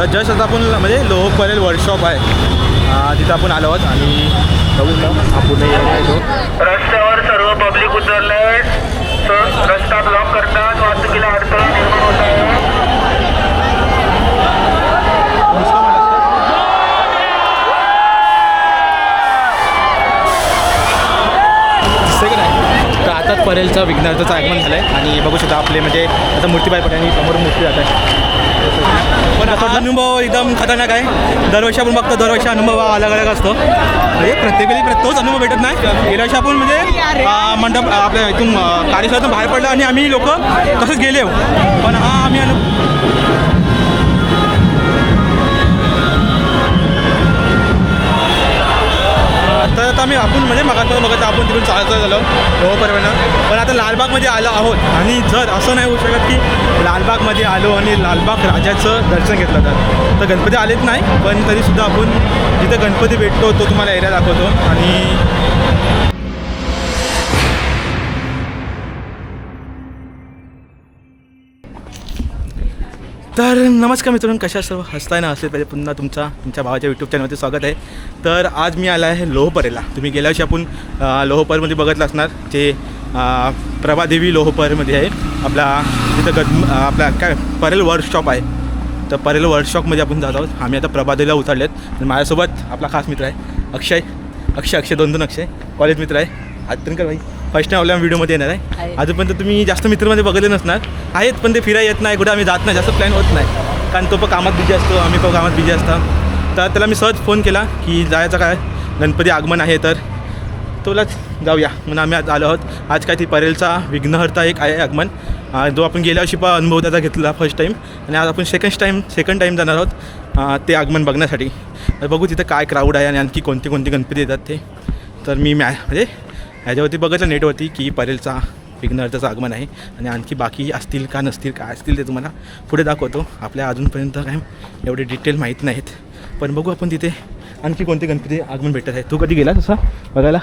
तर जस्ट आता आपण म्हणजे लोह परेल वर्कशॉप आहे तिथं आपण आलो आहोत आणि बघून आपण येतो रस्त्यावर सर्व पब्लिक उतरले रस्ता ब्लॉक करतात वाहतुकीला अडथळा निर्माण होत आहे. तर आताच परेलचं विघ्नहर्त्याचं आगमन झालं आहे आणि बघू शकता आपले म्हणजे आता मूर्ती पाय पडली आणि समोर मूर्ती जात आहे. पण हा अनुभव एकदम खतरनाक आहे. दरवर्षी आपण बघतो दरवर्षी अनुभव हा अलग अलग असतो. म्हणजे प्रत्येक तोच अनुभव भेटत नाही. गेल्या वर्षी आपण म्हणजे मंडप आपल्या इथून कार्यशाळेतून बाहेर पडलं आणि आम्ही लोक तसंच गेले पण हा आम्ही तर आता आम्ही आपण म्हणजे मगासपर्यंत बघत आपण तिकडून चालत झालो लोहपर्यंत पण आता लालबागमध्ये आलो आहोत आणि जर असं नाही होऊ शकत की लालबागमध्ये आलो आणि लालबाग राजाचं दर्शन घेतलं तर गणपती आलेच नाही पण तरीसुद्धा आपण जिथे गणपती भेटतो तो तुम्हाला एरिया दाखवतो. आणि तर नमस्कार मित्रांनो, कशा सर्व हसताय ना असले पाहिजे पुन्हा तुमच्या भावाच्या यूट्यूब चॅनलमध्ये स्वागत आहे. तर आज मी आला आहे लोहपरेला. तुम्ही गेल्या वर्षी आपण लोहपरमध्ये बघितलं असणार जे प्रभादेवी लोहपरमध्ये आहे आपला तिथं आपला काय परेल वर्कशॉप आहे. तर परेल वर्कशॉपमध्ये आपण जात आहोत. आम्ही आता प्रभादेवीला उतरले आहेत आणि माझ्यासोबत आपला खास मित्र आहे अक्षय 2 अक्षय कॉलेज मित्र आहे. आजपर्यंत भाई फर्स्ट टाईम आपल्या व्हिडिओमध्ये येणार आहे. अजूनपर्यंत तुम्ही जास्त मित्रमध्ये बघितले नसणार आहेत पण ते फिरायला येत नाही कुठं आम्ही जात नाही जास्त प्लॅन होत नाही कारण तो पण कामात बिझी असतो आम्ही पण कामात बिझी असतात. तर त्याला मी सहज फोन केला की जायचं काय गणपती आगमन आहे तर तोलाच जाऊया म्हणून आम्ही आज आलो आहोत. आज काय ती परेलचा विघ्नहर्ता एक आहे आगमन जो आपण गेल्या वर्षी पण अनुभव त्याचा घेतला फर्स्ट टाईम आणि आज आपण सेकंड टाईम जाणार आहोत ते आगमन बघण्यासाठी. तर बघू तिथं काय क्राऊड आहे आणि आणखी कोणते गणपती येतात ते. तर मी म्हणजे ह्याच्यावरती बघितलं नेटवरती की परेलचा विघ्नहर्त्याचं आगमन आहे आणि आणखी बाकी असतील का नसतील काय असतील ते तुम्हाला पुढे दाखवतो. आपल्या अजूनपर्यंत काय एवढे डिटेल माहीत नाहीत पण बघू आपण तिथे आणखी कोणते गणपती आगमन भेटत आहे. तू कधी गेला तसा बघायला?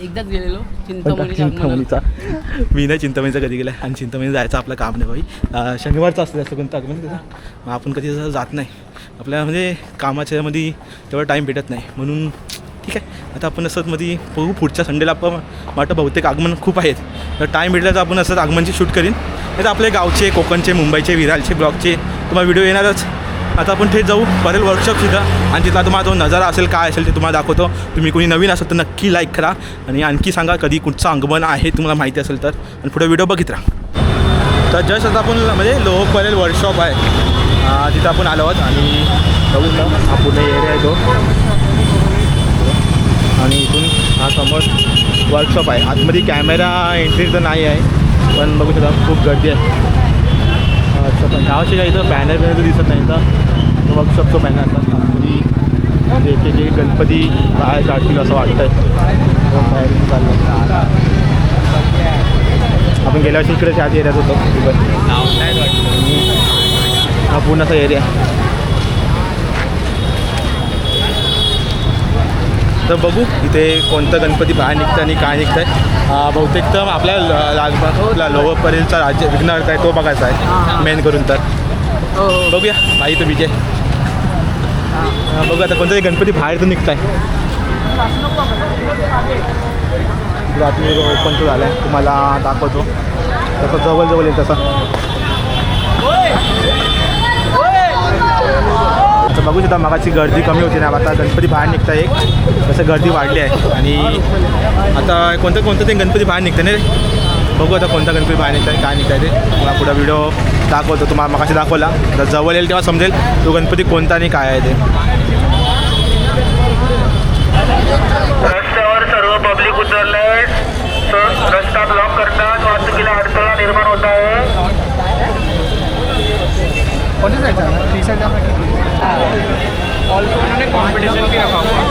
एकदाच गेलेलो चिंतामणीचा. मी नाही चिंतामणीचा कधी गेला आणि चिंतामणी जायचं आपलं काम नाही भाई. शनिवारचं असतं जास्त कोणतं आगमन त्याचं मग आपण कधी तसं जात नाही. आपल्या म्हणजे कामाच्यामध्ये तेवढा टाईम भेटत नाही म्हणून ठीक आहे. आता आपण असंच मध्ये बघू पुढच्या संडेला आपण वाटतं बहुतेक आगमन खूप आहेत तर टाईम भेटला तर आपण असंच आगमनची शूट करीन. नाही तर आपले गावचे कोकणचे मुंबईचे विरारचे ब्लॉगचे तुम्हाला व्हिडिओ येणारच. आता आपण थेट जाऊ परेल वर्कशॉप तिथं आणि तिथला तुम्हाला जो नजारा असेल काय असेल ते तुम्हाला दाखवतो. तुम्ही कोणी नवीन असेल तर नक्की लाईक करा आणि आणखी सांगा कधी कुठचं आगमन आहे तुम्हाला माहिती असेल तर आणि पुढे व्हिडिओ बघित राहा. तर जस्ट आता आपण म्हणजे लोह परेल वर्कशॉप आहे तिथं आपण आलो आहोत आणि बघून हा पुणे एरिया आहे तो आणि इथून हा समोर वर्कशॉप आहे. आतमध्ये कॅमेरा एंट्री तर नाही आहे पण बघू शकता खूप गर्दी आहे. अच्छा पण गावाचे काही इथं बॅनर तर दिसत नाही तर वर्कशॉपचं बॅनर असतात आतमध्ये जे गणपती बाहेर काढतील असं वाटतं आहे. आपण गेल्या वर्षी इकडे त्याच एरियात होतो हा पूर्ण असा एरिया. तर बघू इथे कोणतं गणपती बाहेर निघतं आणि काय निघतं आहे. बहुतेक तर आपल्या लालबाग लोह परेलचा राज्य विघ्नहर्ता आहे तो बघायचा आहे मेन करून. तर बघूया भाई तो विजय बघू आता कोणतरी गणपती बाहेर तर निघत आहे. रात्री ओपन तो झाला आहे तुम्हाला दाखवतो तसं जवळ येईल तसं. आता बघू शकता मागाची गर्दी कमी होती ना आता गणपती बाहेर निघता एक तसं गर्दी वाढली आहे आणि आता कोणतं ते गणपती बाहेर निघतं नाही. बघू आता कोणता गणपती बाहेर निघत आहे काय निघत आहे ते मला पुढं व्हिडिओ दाखवतो. तुम्हाला मागाशी दाखवला तर जवळ येईल तेव्हा समजेल तो गणपती कोणता आणि काय आहे ते. रस्त्यावर सर्व पब्लिक उतरले रस्ता ब्लॉक करतात वाहतुकीला अडथळा निर्माण होत आहे. कॉम्पिटिशन भी रखा हुआ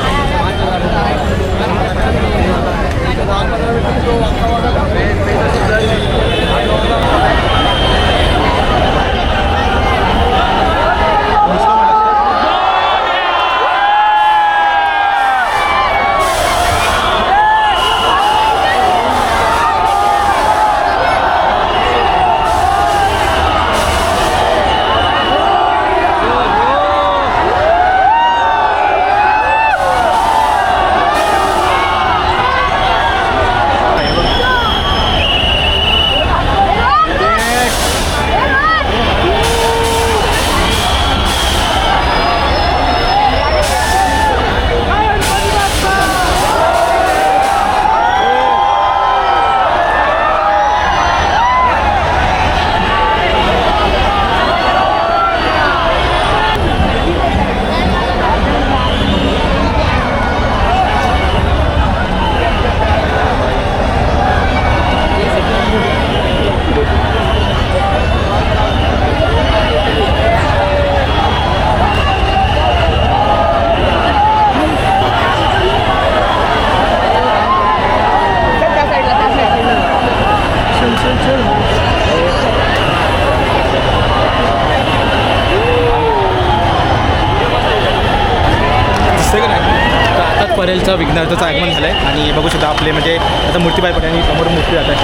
परेलचं विघ्नहर्त्याचं आगमन झालं आहे आणि बघू शकता आपले म्हणजे आता मूर्ती पाय पडे आणि समोर मूर्ती जात आहे.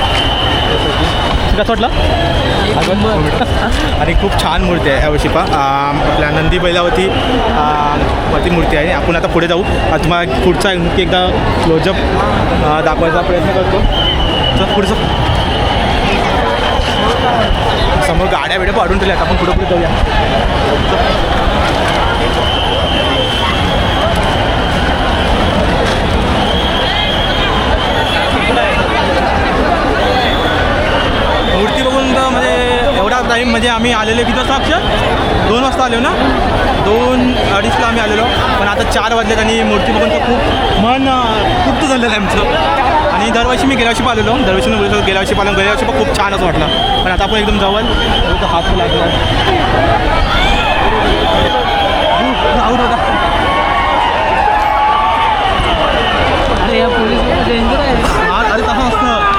कसं वाटलं आणि खूप छान मूर्ती आहे यावर्षी आपल्या नंदी बैलावरती वरती मूर्ती आहे. आपण आता पुढे जाऊ. तुम्हाला पुढचा एकदा क्लोजअप दाखवायचा प्रयत्न करतो. चला पुढचं समोर गाड्या बिड्या पाडून ठेवल्या. आपण पुढे पुढे जाऊया. मूर्ती बघून तर म्हणजे एवढा टाईम म्हणजे आम्ही आलेले किती वाजता अक्षर 2 वाजता आलो ना 2-2:30ला आम्ही आलेलो. पण आता 4 वाजलेत आणि मूर्ती बघून तर खूप मन तृप्त झालेलं आहे आमचं. आणि दरवर्षी मी गेल्या वर्षी पाहिलेलो. दरवर्षी बोलतो गेल्या वर्षी पण खूप छान असं वाटलं. पण आता आपण एकदम जवळ हात लागला अरे या पोलीस डेंजर आहे. अरे तसं असतं.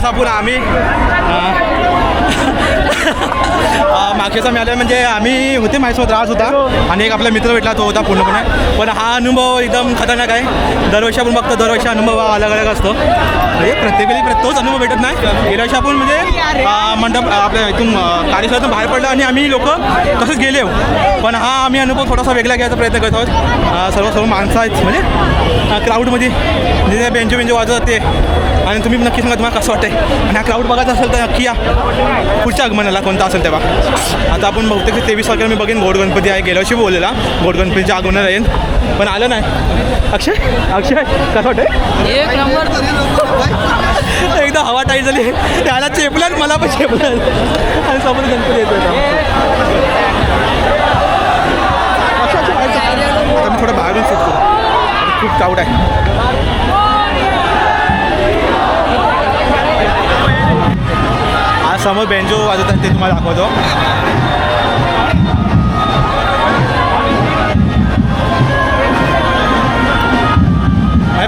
आपण आम्ही मागच्याचा मिळाला म्हणजे आम्ही होते माझ्यासोबत राज होता आणि एक आपला मित्र भेटला तो होता पूर्णपणे. पण हा अनुभव एकदम खतरनाक आहे. दरवर्षी आपण बघतो दरवर्षी अनुभव अलग अलग असतो. म्हणजे प्रत्येक वेळी तोच अनुभव भेटत नाही. गेल्या वर्षी आपण म्हणजे मंडप आपल्या इथून कार्यशाळेतून बाहेर पडलं आणि आम्ही लोक तसंच गेले. पण हा आम्ही अनुभव थोडासा वेगळा घ्यायचा प्रयत्न करत आहोत. सर्व माणसं आहेत म्हणजे क्राऊडमध्ये जे बेंजो वाजवतात ते. आणि तुम्ही नक्की सांगा तुम्हाला कसं वाटतं. आणि हा क्राऊड बघायचा असेल तर नक्की या पुढच्या आगमनाला कोणता असेल तेव्हा. आता आपण बहुतेक 23 तारखेला मी बघेन गोड गणपती आहे. गेल्या वर्षी बोललेला गोड गणपतीच्या आगमनाला येईन पण आलं नाही. अक्षय कसं वाटतं. एक नंबर एकदा हवा टाईट झाली. त्याला चेपलं मला पण चेपलं आणि समोर गणपती येतो. आता मी थोडं बाहेरून सुटतो. खूप क्राऊड आहे. आज समोर बेंजो वाजवत आहे ते तुम्हाला दाखवतो.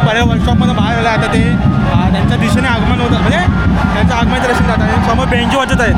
पर्याय वर्कशॉपमध्ये बाहेर आलं. आता ते त्यांच्या दिशेने आगमन होतं म्हणजे त्यांचं आगमनाचं दर्शन जात आहे. समोर बेंजो वाजत आहेत.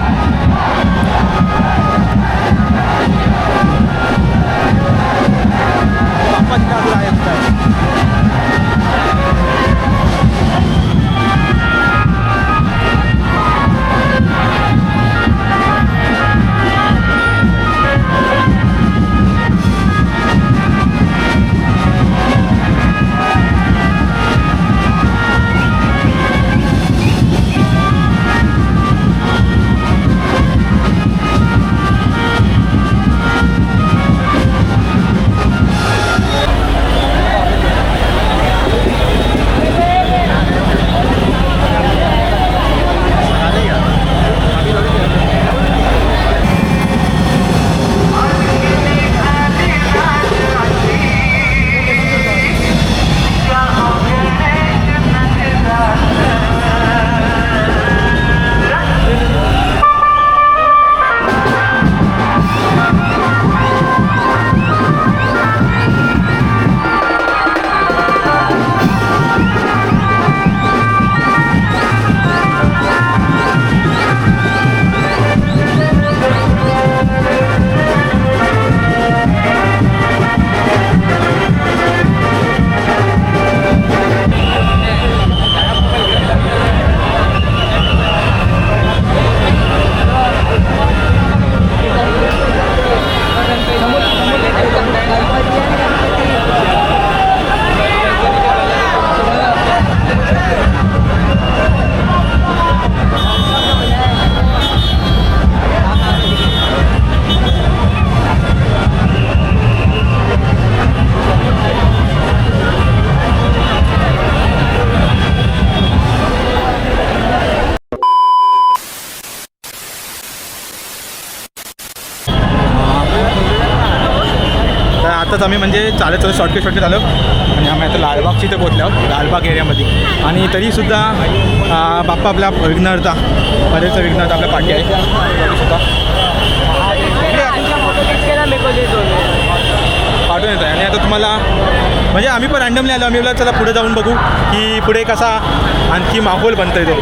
आत्ताच आम्ही म्हणजे चालत शॉर्टकट आलो आणि आम्ही आता लालबागची इथे पोहोचलो आहोत, लालबाग एरियामध्ये. आणि तरीसुद्धा बाप्पा आपला विघ्नहर्ता बरेच विघ्नहर्ता आपल्या पाठी आहे सुद्धा पाठवून येत आहे. आणि आता तुम्हाला म्हणजे आम्ही पण रँडमली आलो, आम्ही बोला चला पुढे जाऊन बघू की पुढे कसा आणखी माहोल बनतो आहे तो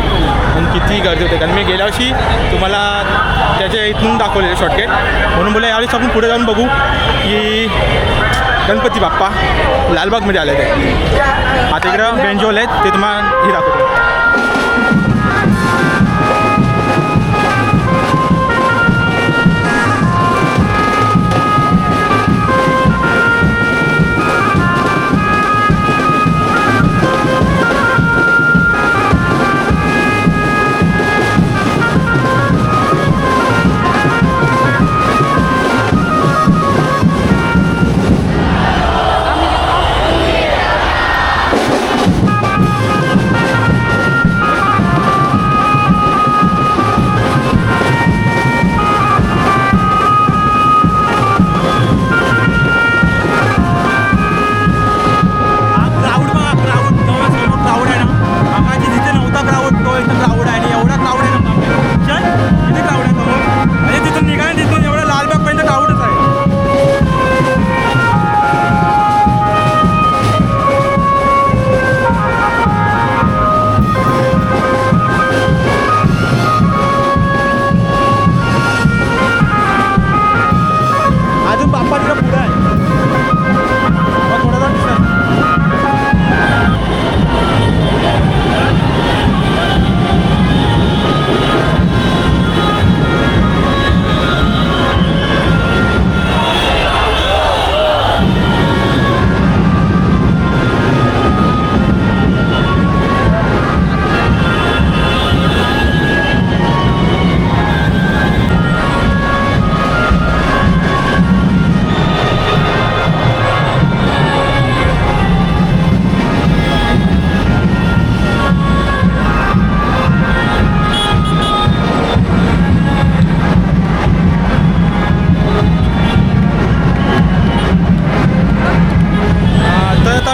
आणि किती गर्दी होते. कारण मी गेल्या वर्षी तुम्हाला त्याच्या इथून दाखवलेलं शॉर्टकट, म्हणून बोला यावेळेस आपण पुढे जाऊन बघू की गणपती बाप्पा लालबागमध्ये आले ते. आता इकडं बेंजोल आहेत ते तुम्हाला हे दाखवतो.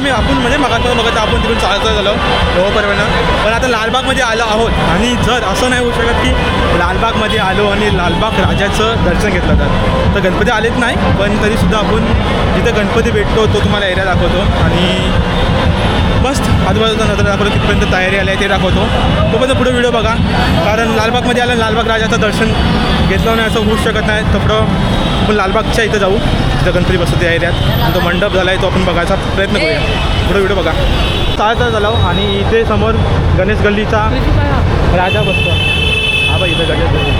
आपण म्हणजे मगासपासून बघत आपण तिकडून चालत झालो लोहपर्यंत, पण आता लालबागमध्ये आलो आहोत. आणि जर असं नाही होऊ शकत की लालबागमध्ये आलो आणि लालबाग राजाचं दर्शन घेतलं तर गणपती आलेच नाही, पण तरीसुद्धा आपण जिथे गणपती भेटतो तो तुम्हाला एरिया दाखवतो आणि मस्त आजूबाजूचा नजर दाखवतो, कितपर्यंत तयारी आली आहे ते दाखवतो. तोपर्यंत पुढे व्हिडिओ बघा, कारण लालबागमध्ये आलं लालबाग राजाचं दर्शन घेतलं नाही असं होऊच शकत नाही. तर पुढं आपण लालबागच्या इथं जाऊ, तिथं गणपती बसतो त्या एरियात आणि तो मंडप झाला आहे तो आपण बघायचा प्रयत्न करूया. पुढे व्हिडिओ बघा. चालत झालो आणि इथे समोर गणेश गल्लीचा राजा बसतो. हा बाई इथं गणेश गल्ली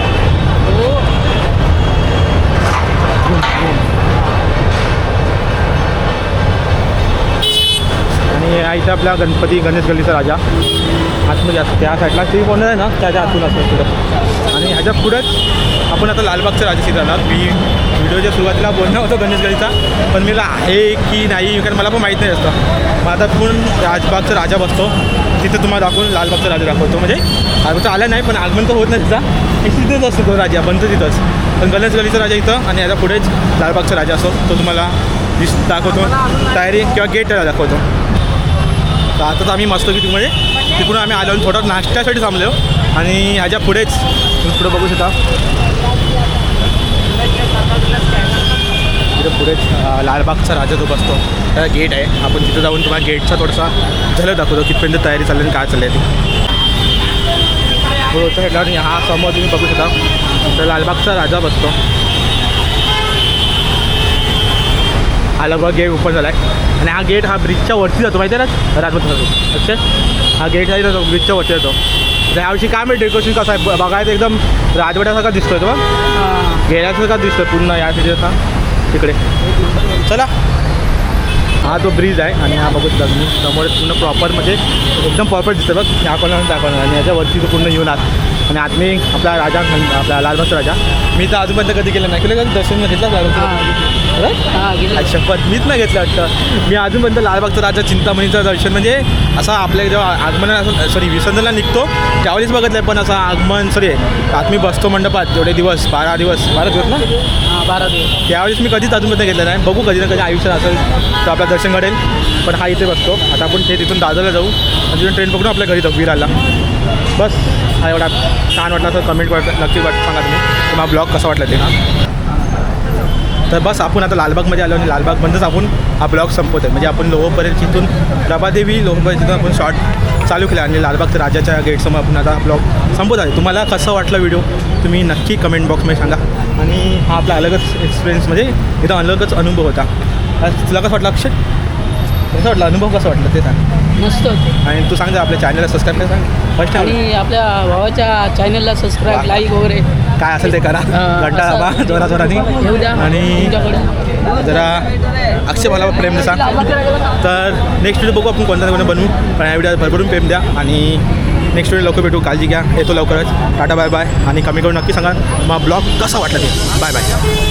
आणि इथे आपला गणपती गणेश गल्लीचा राजा आतमध्ये असतो. त्या साईडला ती कोण आहे ना त्याच्या आतून असतो पुढं. आणि ह्याच्या पुढंच आपण आता लालबागचं राजा तिथं राहणार. मी व्हिडिओच्या सुरुवातीला बोलणं होतं गणेश गल्लीचा, पण मला आहे की नाही कारण मला पण माहीत नाही असतं. मग आता पण राजबागचा राजा बसतो तिथे तुम्हाला दाखवून लालबागचा राजा दाखवतो. म्हणजे लालबागचा आला नाही पण आगमन तर होत नाही तिथं, तिथेच असतो तो राजा बनतो तिथंच. पण गणेश गल्लीचा राजा इथं आणि याच्या पुढेच लालबागचा राजा असतो तो तुम्हाला दाखवतो. तयारी किंवा गेट दाखवतो. तर आताच आम्ही मस्त की म्हणजे तिकडून आम्ही आलो आणि थोडं नाश्त्यासाठी थांबलो आणि ह्याच्या पुढेच तुम्ही पुढे बघू शकता तिथे पुढेच लालबागचा राजा जो बसतो त्याचा गेट आहे. आपण तिथं जाऊन तुम्हाला गेटचा थोडासा झलक दाखवतो कितपर्यंत तयारी चालली आणि काय चालली आहे ती. पुढं हेडला आणि हा समोर तुम्ही बघू शकता तर लालबागचा राजा बसतो. हा लगभग गेट ओपन झाला आहे आणि हा गेट हा ब्रिजच्या वरती जातो माहिती आहे ना राजपथ अच्छा. हा गेट आहे जातो ब्रिजच्या वरती जातो. तर यावर्षी काय माहिती डेकोरेशन कसं आहे बघायचं एकदम राजवाड्यासारखा दिसतोय तो गेल्यासारखा दिसतोय पूर्ण या तिथे तिकडे. चला हा तो ब्रिज आहे आणि हा बघू शकता तुम्ही समोर पूर्ण प्रॉपर म्हणजे एकदम प्रॉपर दिसतं बघ ह्या कोणाला दाखवणार आणि याच्यावरती तो पूर्ण येऊन आत आणि आत मी आपला राजा आपला लालबागचा राजा मी तर अजूनपर्यंत कधी केलं नाही केलं का दर्शन घेतलं लालबागचं शपथ मीच नाही घेतलं वाटतं. मी अजूनपर्यंत लालबागचा राजा चिंतामणीचं दर्शन म्हणजे असं आपल्या जेव्हा आगमन असं सॉरी विसर्जनला निघतो त्यावेळेस बघितलं आहे पण असं आगमन सॉरी आत मी बसतो मंडपात जेवढे दिवस 12 दिवस ना 12 दिवस. त्यावेळेस मी कधीच अजूनपर्यंत घेतलं नाही. बघू कधी ना कधी आयुष्यात असेल तर आपलं दर्शन घडेल. पण हा इथे बसतो. आता आपण ते तिथून दादरला जाऊ आणि तिथून ट्रेन पकडून आपल्या घरी जाऊ विरारला. बस हा एवढा छान वाटला तर कमेंट नक्की सांगा तुम्ही तुम्हाला ब्लॉग कसा वाटला ते ना. तर बस आपण आता लालबागमध्ये आलो आणि लालबागमध्येच आपण हा ब्लॉग संपवतो आहे. म्हणजे आपण लोहपर्यंत तिथून प्रभादेवी लोहपर्यंत तिथून आपण शॉर्ट चालू केला आणि लालबागच्या राजाच्या गेटसमोर आपण आता ब्लॉग संपवत आहे. तुम्हाला कसं वाटलं व्हिडिओ तुम्ही नक्की कमेंट बॉक्समध्ये सांगा. आणि हा आपला अलगच एक्सपिरियन्स म्हणजे इथं अलगच अनुभव होता. तुला कसं वाटलं अक्षय? कसं वाटलं अनुभव कसा वाटला ते सांग. मस्त होतं. आणि तू सांग आपल्या चॅनलला सबस्क्राईब काय सांग फर्स्ट टाइम आणि आपल्या भावाच्या चॅनलला सबस्क्राईब लाईक वगैरे काय असेल ते करा. घंटा दाबा जोराजोराने येऊ द्या आणि तुमच्याकडे. जरा अक्षय मला प्रेम सांग. तर नेक्स्ट व्हिडिओ बघू आपण कोणत्या कोणत्या बनवू. पण या व्हिडिओ भरभरून प्रेम द्या आणि नेक्स्ट व्हिडिओ लवकर भेटू. काळजी घ्या. येतो लवकरच. टाटा बाय बाय आणि कमी करून नक्की सांगा मग ब्लॉग कसा वाटला ते. Bye bye.